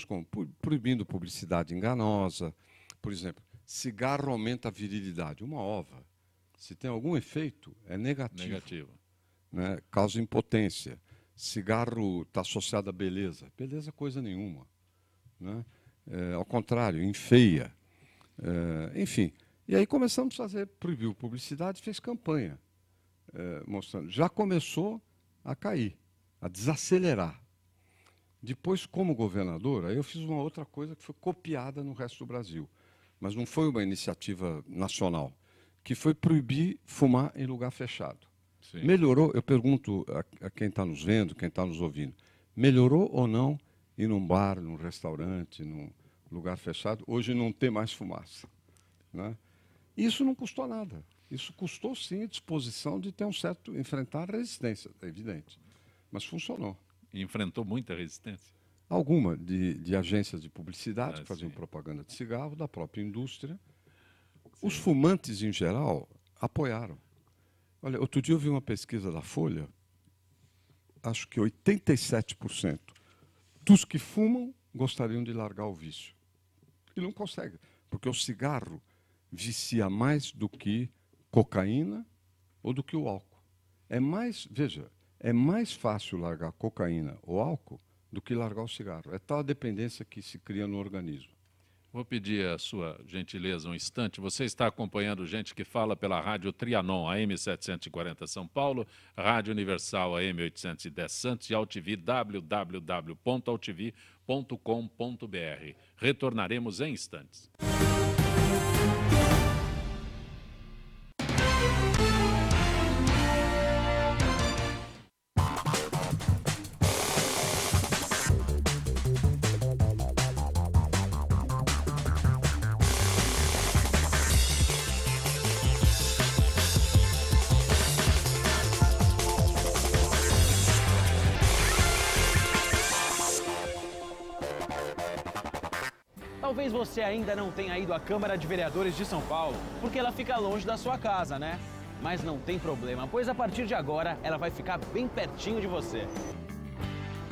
como? Proibindo publicidade enganosa. Por exemplo, cigarro aumenta a virilidade. Uma ova, se tem algum efeito, é negativo. Né? Causa impotência. Cigarro está associado à beleza. Beleza, coisa nenhuma. Né? Ao contrário, enfeia. Enfim. E aí começamos a proibiu publicidade, fez campanha. Mostrando, já começou a cair, a desacelerar. Depois, como governador, aí eu fiz uma outra coisa que foi copiada no resto do Brasil, mas não foi uma iniciativa nacional, que foi proibir fumar em lugar fechado. Sim. Melhorou? Eu pergunto a quem está nos vendo, quem está nos ouvindo, melhorou ou não ir num bar, num restaurante, num lugar fechado? Hoje não tem mais fumaça, né? Isso não custou nada. Isso custou, sim, a disposição de ter enfrentar a resistência, é evidente. Mas funcionou. E enfrentou muita resistência? Alguma, de agências de publicidade que faziam propaganda de cigarro, da própria indústria. Sim. Os fumantes, em geral, apoiaram. Olha, outro dia eu vi uma pesquisa da Folha, acho que 87% dos que fumam gostariam de largar o vício. E não conseguem, porque o cigarro vicia mais do que cocaína ou do que o álcool. É mais fácil largar cocaína ou álcool do que largar o cigarro. É tal a dependência que se cria no organismo. Vou pedir a sua gentileza um instante. Você está acompanhando Gente que Fala pela Rádio Trianon, AM 740 São Paulo, Rádio Universal AM 810 Santos e AltV, www.altv.com.br. Retornaremos em instantes. Talvez você ainda não tenha ido à Câmara de Vereadores de São Paulo, porque ela fica longe da sua casa, né? Mas não tem problema, pois a partir de agora ela vai ficar bem pertinho de você.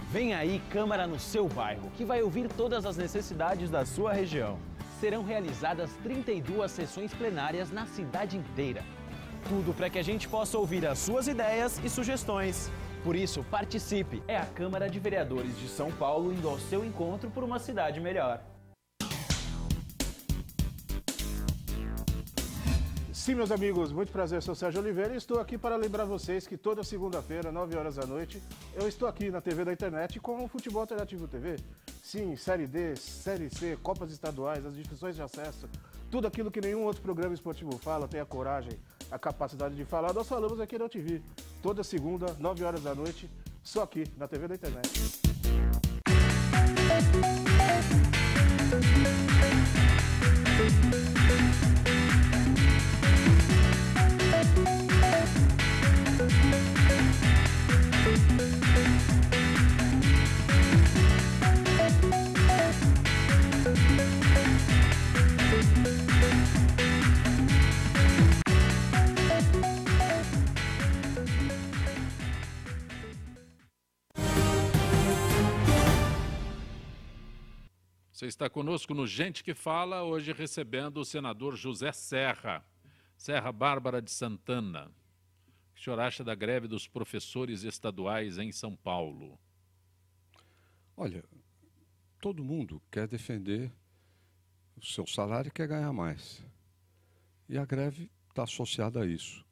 Vem aí Câmara no seu bairro, que vai ouvir todas as necessidades da sua região. Serão realizadas 32 sessões plenárias na cidade inteira. Tudo para que a gente possa ouvir as suas ideias e sugestões. Por isso, participe! É a Câmara de Vereadores de São Paulo indo ao seu encontro por uma cidade melhor. Sim, meus amigos, muito prazer, eu sou Sérgio Oliveira e estou aqui para lembrar vocês que toda segunda-feira, 9 horas da noite, eu estou aqui na TV da internet com o Futebol Alternativo TV. Sim, Série D, Série C, Copas Estaduais, as divisões de acesso, tudo aquilo que nenhum outro programa esportivo fala, tem a coragem, a capacidade de falar, nós falamos aqui na TV. Toda segunda, 9 horas da noite, só aqui na TV da internet. Você está conosco no Gente que Fala, hoje recebendo o senador José Serra, Serra Bárbara de Santana. O que o senhor acha da greve dos professores estaduais em São Paulo? Olha, todo mundo quer defender o seu salário e quer ganhar mais. E a greve está associada a isso.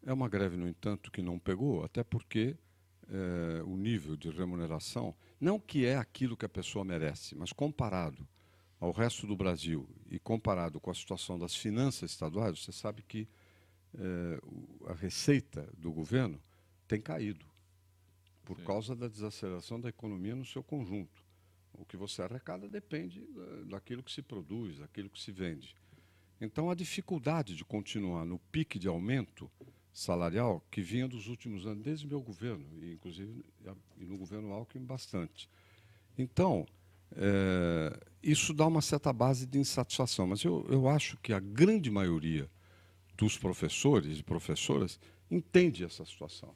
É uma greve, no entanto, que não pegou, até porque o nível de remuneração, não que é aquilo que a pessoa merece, mas comparado ao resto do Brasil e comparado com a situação das finanças estaduais, você sabe que a receita do governo tem caído por causa da desaceleração da economia no seu conjunto. O que você arrecada depende daquilo que se produz, daquilo que se vende. Então, a dificuldade de continuar no pique de aumento salarial que vinha dos últimos anos, desde o meu governo, e inclusive no governo Alckmin bastante. Então, isso dá uma certa base de insatisfação, mas eu acho que a grande maioria dos professores e professoras entende essa situação.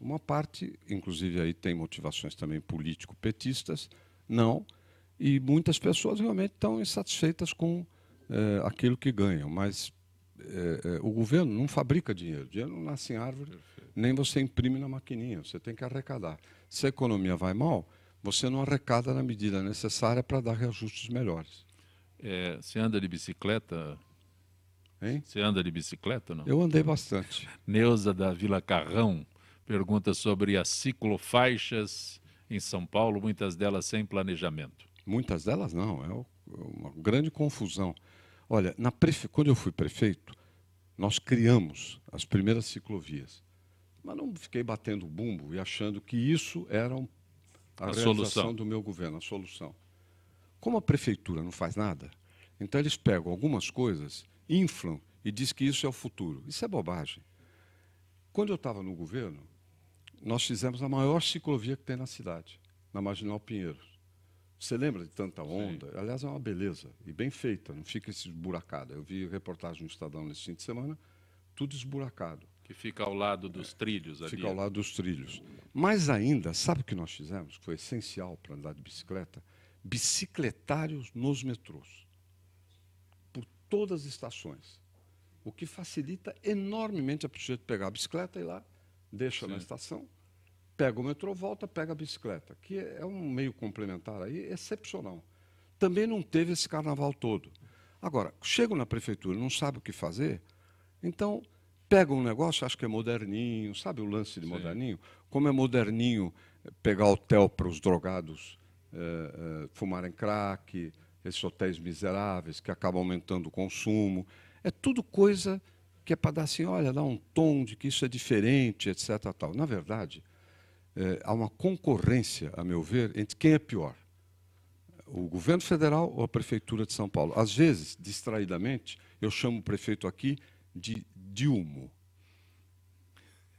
Uma parte, inclusive aí tem motivações também político-petistas, não, e muitas pessoas realmente estão insatisfeitas com aquilo que ganham, mas o governo não fabrica dinheiro, dinheiro não nasce em árvore, nem você imprime na maquininha, você tem que arrecadar. Se a economia vai mal, você não arrecada na medida necessária para dar reajustes melhores. Você anda de bicicleta? Hein? Você anda de bicicleta, não? Eu andei bastante. Neuza da Vila Carrão pergunta sobre as ciclofaixas em São Paulo, muitas delas sem planejamento. Muitas delas não, é uma grande confusão. Olha, quando eu fui prefeito, nós criamos as primeiras ciclovias. Mas não fiquei batendo bumbo e achando que isso era a realização solução do meu governo, a solução. Como a prefeitura não faz nada, então eles pegam algumas coisas, inflam e dizem que isso é o futuro. Isso é bobagem. Quando eu estava no governo, nós fizemos a maior ciclovia que tem na cidade, na Marginal Pinheiros. Você lembra de tanta onda? Sim. Aliás, é uma beleza, e bem feita, não fica esburacada. Eu vi reportagem no Estadão nesse fim de semana, tudo esburacado. Que fica ao lado dos trilhos ali. Fica ao lado dos trilhos. Mais ainda, sabe o que nós fizemos? Que foi essencial para andar de bicicleta? Bicicletários nos metrôs. Por todas as estações. O que facilita enormemente a pessoa de pegar a bicicleta e ir lá, deixa na estação, pega o metrô, volta, pega a bicicleta, que é um meio complementar aí excepcional. Também não teve esse carnaval todo. Agora, chegam na prefeitura, não sabe o que fazer, então pega um negócio, acho que é moderninho, sabe o lance de moderninho? Como é moderninho pegar hotel para os drogados fumarem crack, esses hotéis miseráveis que acabam aumentando o consumo. É tudo coisa que é para dar assim, olha, dar um tom de que isso é diferente, etc. Tal. Na verdade, há uma concorrência, a meu ver, entre quem é pior. O governo federal ou a prefeitura de São Paulo. Às vezes, distraidamente, eu chamo o prefeito aqui de Dilmo.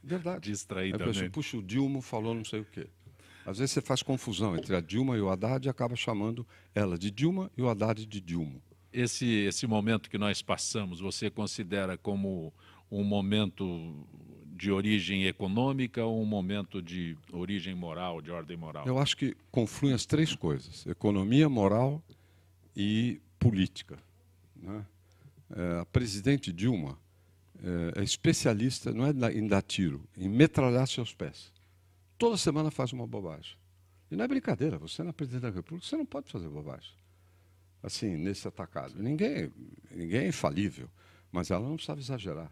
Verdade. Distraidamente. Puxa, o Dilmo falou não sei o quê. Às vezes você faz confusão entre a Dilma e o Haddad e acaba chamando ela de Dilma e o Haddad de Dilmo. Esse momento que nós passamos, você considera como um momento de origem econômica ou um momento de origem moral, de ordem moral? Eu acho que confluem as três coisas, economia, moral e política. Né? A presidente Dilma é especialista, não é em dar tiro, em metralhar seus pés. Toda semana faz uma bobagem. E não é brincadeira, você na presidente da República, você não pode fazer bobagem. Assim, nesse atacado. Ninguém é infalível, mas ela não sabe exagerar.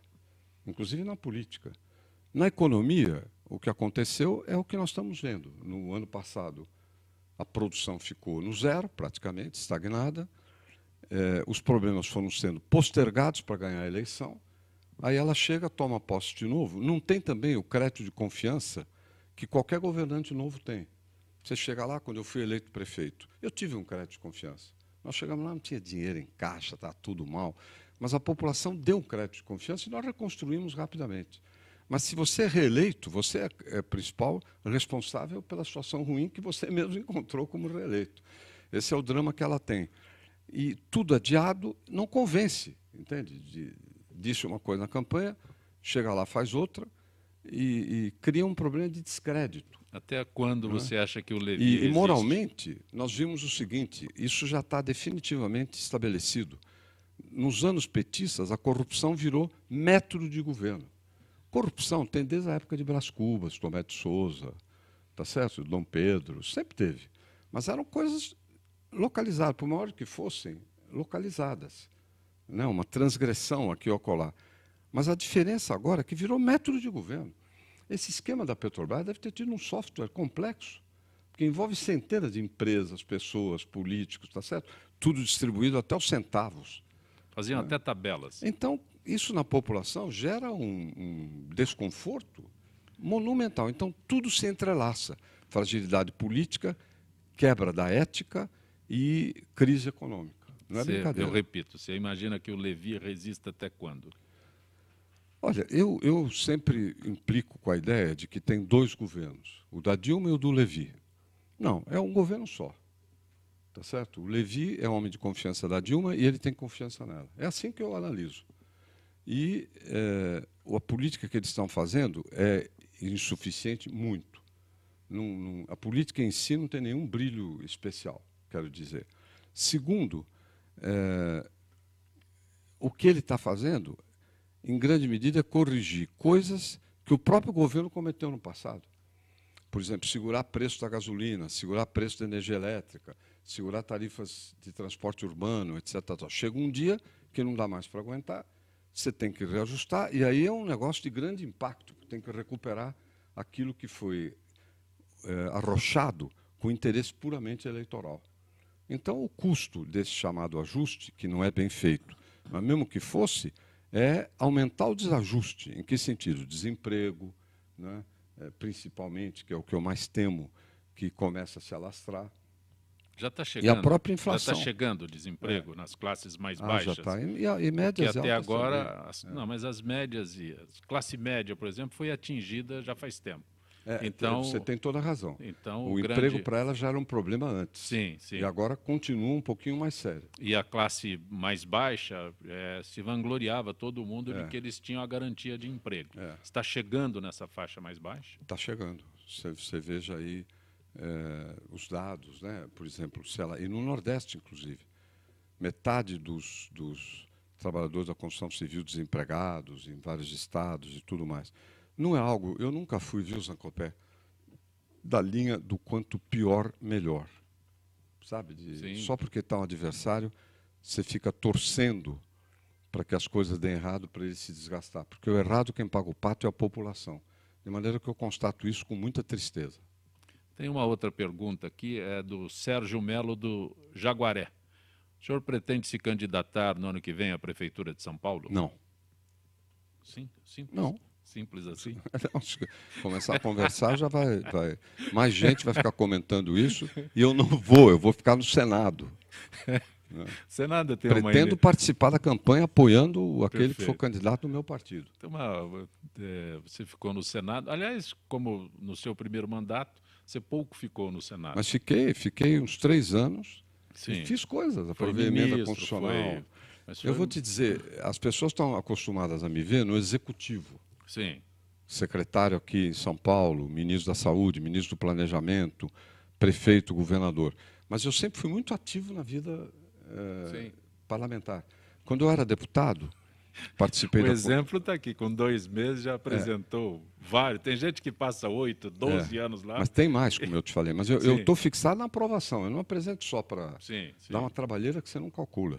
Inclusive na política. Na economia, o que aconteceu é o que nós estamos vendo. No ano passado, a produção ficou no zero, praticamente, estagnada. Os problemas foram sendo postergados para ganhar a eleição. Aí ela chega, toma posse de novo. Não tem também o crédito de confiança que qualquer governante novo tem. Você chega lá, quando eu fui eleito prefeito, eu tive um crédito de confiança. Nós chegamos lá, não tinha dinheiro em caixa, estava tudo mal, mas a população deu um crédito de confiança e nós reconstruímos rapidamente. Mas se você é reeleito, você é principal responsável pela situação ruim que você mesmo encontrou como reeleito. Esse é o drama que ela tem. E tudo adiado não convence, entende? Disse uma coisa na campanha, chega lá, faz outra e cria um problema de descrédito. Até quando você acha que o Levi E resiste? moralmente, nós vimos o seguinte, isso já está definitivamente estabelecido. Nos anos petistas, a corrupção virou método de governo. Corrupção tem desde a época de Brás Cubas, Tomé de Souza, tá certo? Dom Pedro, sempre teve. Mas eram coisas localizadas, por maior que fossem, localizadas. Né? Uma transgressão aqui ou acolá. Mas a diferença agora é que virou método de governo. Esse esquema da Petrobras deve ter tido um software complexo, que envolve centenas de empresas, pessoas, políticos, tá certo? Tudo distribuído até os centavos. Faziam até tabelas. Então, isso na população gera um desconforto monumental. Então, tudo se entrelaça. Fragilidade política, quebra da ética e crise econômica. Não é brincadeira. Eu repito, você imagina que o Levi resista até quando? Olha, eu sempre implico com a ideia de que tem dois governos, o da Dilma e o do Levi. Não, é um governo só. Tá certo? O Levi é homem de confiança da Dilma e ele tem confiança nela. É assim que eu analiso. E a política que eles estão fazendo é insuficiente muito. A política em si não tem nenhum brilho especial, quero dizer. Segundo, o que ele está fazendo, em grande medida, é corrigir coisas que o próprio governo cometeu no passado. Por exemplo, segurar preço da gasolina, segurar preço da energia elétrica, segurar tarifas de transporte urbano, etc. Chega um dia que não dá mais para aguentar, você tem que reajustar, e aí é um negócio de grande impacto, tem que recuperar aquilo que foi arrochado com interesse puramente eleitoral. Então, o custo desse chamado ajuste, que não é bem feito, mas mesmo que fosse, é aumentar o desajuste. Em que sentido? Desemprego, né? Principalmente, que é o que eu mais temo, que começa a se alastrar. Já está chegando. E a própria inflação. Já está chegando o desemprego nas classes mais baixas. Já está. E médias que até altas agora, não, mas as médias e a classe média, por exemplo, foi atingida já faz tempo. Então, você tem toda a razão. Então, o emprego para ela já era um problema antes. Sim, sim. E agora continua um pouquinho mais sério. E a classe mais baixa se vangloriava todo mundo de que eles tinham a garantia de emprego. Está chegando nessa faixa mais baixa? Está chegando. Você veja aí os dados, né? Por exemplo, e no Nordeste, inclusive, metade dos trabalhadores da construção civil desempregados em vários estados e tudo mais. Não é algo, eu nunca fui, viu, Zancopé, da linha do quanto pior, melhor. Sabe? Só porque está um adversário, você fica torcendo para que as coisas deem errado, para ele se desgastar. Porque o errado, quem paga o pato é a população. De maneira que eu constato isso com muita tristeza. Tem uma outra pergunta aqui, é do Sérgio Melo, do Jaguaré. O senhor pretende se candidatar no ano que vem à Prefeitura de São Paulo? Não. Sim? Simples? Não. Simples assim? Começar a conversar, já vai. Mais gente vai ficar comentando isso e eu não vou, eu vou ficar no Senado. Senado tem Pretendo participar da campanha apoiando aquele que for candidato do meu partido. Você ficou no Senado, aliás, como no seu primeiro mandato, você pouco ficou no Senado. Mas fiquei uns 3 anos. Sim. E fiz coisas, aprovei emenda constitucional. Eu vou te dizer, as pessoas estão acostumadas a me ver no executivo. Sim. Secretário aqui em São Paulo, ministro da Saúde, ministro do Planejamento, prefeito, governador. Mas eu sempre fui muito ativo na vida parlamentar. Quando eu era deputado, participei O exemplo está aqui, com 2 meses já apresentou vários. Tem gente que passa 8, 12 anos lá. Mas tem mais, como eu te falei. Mas eu estou fixado na aprovação. Eu não apresento só para dar uma trabalheira que você não calcula.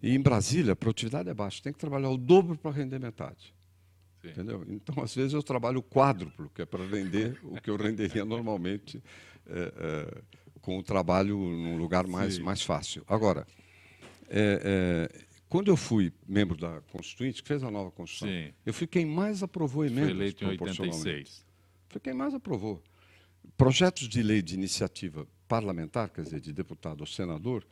E em Brasília, a produtividade é baixa. Tem que trabalhar o dobro para render metade. Entendeu? Então, às vezes, eu trabalho o quádruplo, que é para render o que eu renderia normalmente com o trabalho num lugar mais fácil. Agora, quando eu fui membro da Constituinte, que fez a nova Constituição, eu fui quem mais aprovou emendas. Foi eleito em 86. Foi quem mais aprovou. projetos de lei de iniciativa parlamentar, quer dizer, de deputado ou senador,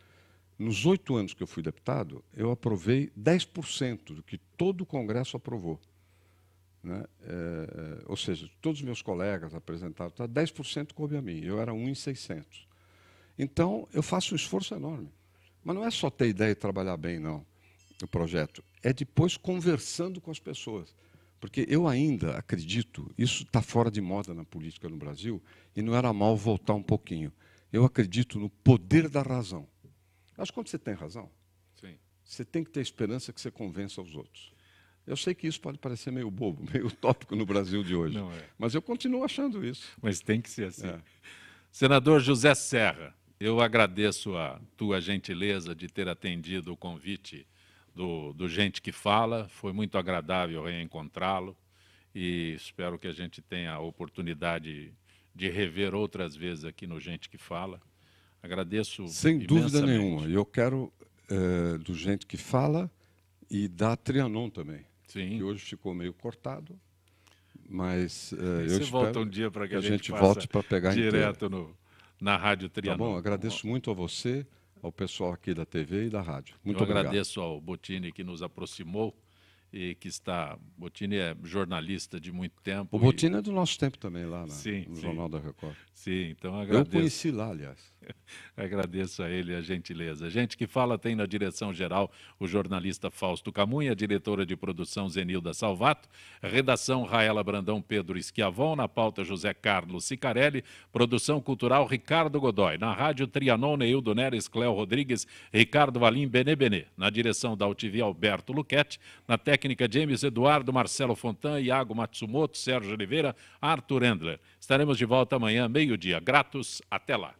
nos 8 anos que eu fui deputado, eu aprovei 10% do que todo o Congresso aprovou. Né? Ou seja, todos os meus colegas apresentaram, 10% coube a mim, eu era 1 em 600. Então, eu faço um esforço enorme. Mas não é só ter ideia e trabalhar bem, não, o projeto. É depois conversando com as pessoas. Porque eu ainda acredito, isso está fora de moda na política no Brasil, e não era mal voltar um pouquinho. Eu acredito no poder da razão. Acho que quando você tem razão, Sim. você tem que ter esperança que você convença os outros. Eu sei que isso pode parecer meio bobo, meio utópico no Brasil de hoje, Não é. mas eu continuo achando isso. Mas tem que ser assim. É. Senador José Serra, eu agradeço a tua gentileza de ter atendido o convite do Gente que Fala. Foi muito agradável reencontrá-lo e espero que a gente tenha a oportunidade de rever outras vezes aqui no Gente que Fala. Agradeço Sem dúvida imensamente. nenhuma. E eu quero do Gente que Fala e da Trianon também, Sim. que hoje ficou meio cortado, mas eu Você espero volta um dia para que a gente volte para pegar direto na Rádio Tá Trianon. bom, agradeço muito a você, ao pessoal aqui da TV e da rádio. Muito Eu obrigado. agradeço ao Bottini que nos aproximou e que está... Bottini é jornalista de muito tempo. O Bottini é do nosso tempo também, lá Sim, no sim. Jornal da Record. Sim, então Eu agradeço. conheci lá, aliás. Agradeço a ele a gentileza. Gente que Fala tem na direção-geral o jornalista Fausto Camunha, diretora de produção Zenilda Salvato, redação Raela Brandão Pedro Schiavon, na pauta José Carlos Sicarelli, produção cultural Ricardo Godoy, na rádio Trianon, Neildo Neres, Cléo Rodrigues, Ricardo Valim, Benê Benê, na direção da UTV Alberto Luquete, na técnica James Eduardo, Marcelo Fontan, Iago Matsumoto, Sérgio Oliveira, Arthur Endler. Estaremos de volta amanhã, meio-dia. Gratos, até lá.